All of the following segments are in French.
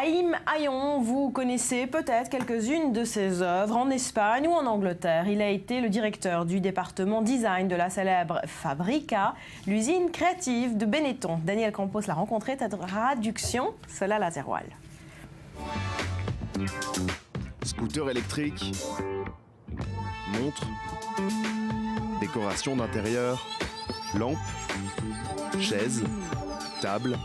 Haïm Hayon, vous connaissez peut-être quelques-unes de ses œuvres en Espagne ou en Angleterre. Il a été le directeur du département design de la célèbre Fabrica, l'usine créative de Benetton. Daniel Campos l'a rencontré, traduction, cela la Zerwal. Scooter électrique, montre, décoration d'intérieur, lampe, chaise, table.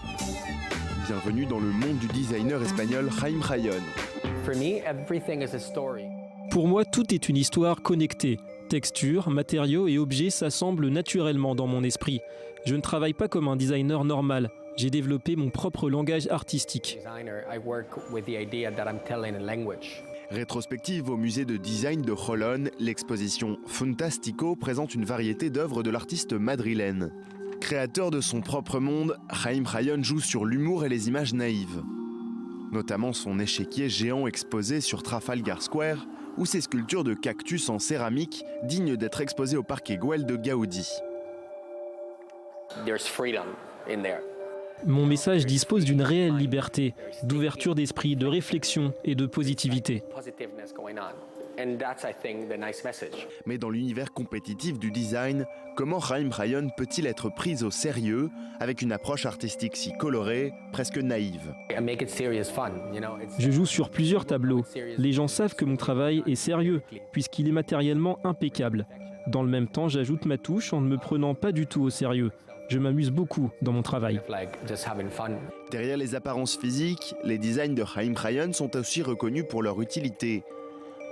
Bienvenue dans le monde du designer espagnol Haïm Hayon. Pour moi, tout est une histoire connectée. Textures, matériaux et objets s'assemblent naturellement dans mon esprit. Je ne travaille pas comme un designer normal. J'ai développé mon propre langage artistique. Rétrospective au musée de design de Jolón, l'exposition Funtastico présente une variété d'œuvres de l'artiste madrilène. Créateur de son propre monde, Haïm Hayon joue sur l'humour et les images naïves. Notamment son échiquier géant exposé sur Trafalgar Square ou ses sculptures de cactus en céramique dignes d'être exposées au parquet Güell de Gaudi. Mon message dispose d'une réelle liberté, d'ouverture d'esprit, de réflexion et de positivité. Mais dans l'univers compétitif du design, comment Haïm Hayon peut-il être pris au sérieux avec une approche artistique si colorée, presque naïve? Je joue sur plusieurs tableaux. Les gens savent que mon travail est sérieux, puisqu'il est matériellement impeccable. Dans le même temps, j'ajoute ma touche en ne me prenant pas du tout au sérieux. Je m'amuse beaucoup dans mon travail. Derrière les apparences physiques, les designs de Haïm Hayon sont aussi reconnus pour leur utilité.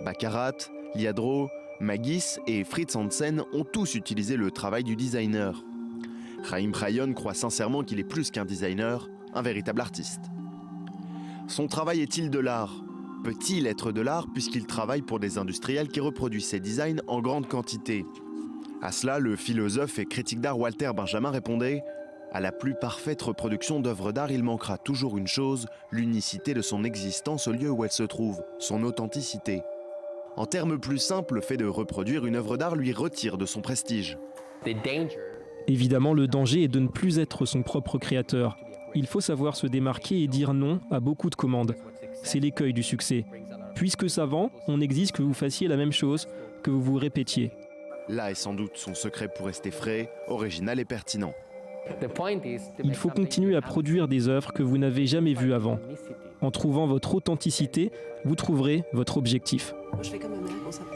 Baccarat, Liadro, Magis et Fritz Hansen ont tous utilisé le travail du designer. Haïm Hayon croit sincèrement qu'il est plus qu'un designer, un véritable artiste. Son travail est-il de l'art? Peut-il être de l'art puisqu'il travaille pour des industriels qui reproduisent ses designs en grande quantité? À cela, le philosophe et critique d'art Walter Benjamin répondait « À la plus parfaite reproduction d'œuvres d'art, il manquera toujours une chose, l'unicité de son existence au lieu où elle se trouve, son authenticité. » En termes plus simples, le fait de reproduire une œuvre d'art lui retire de son prestige. Évidemment, le danger est de ne plus être son propre créateur. Il faut savoir se démarquer et dire non à beaucoup de commandes. C'est l'écueil du succès. Puisque ça vend, on exige que vous fassiez la même chose, que vous vous répétiez. Là est sans doute son secret pour rester frais, original et pertinent. Il faut continuer à produire des œuvres que vous n'avez jamais vues avant. En trouvant votre authenticité, vous trouverez votre objectif. Je fais comme ma mère, on s'appelle.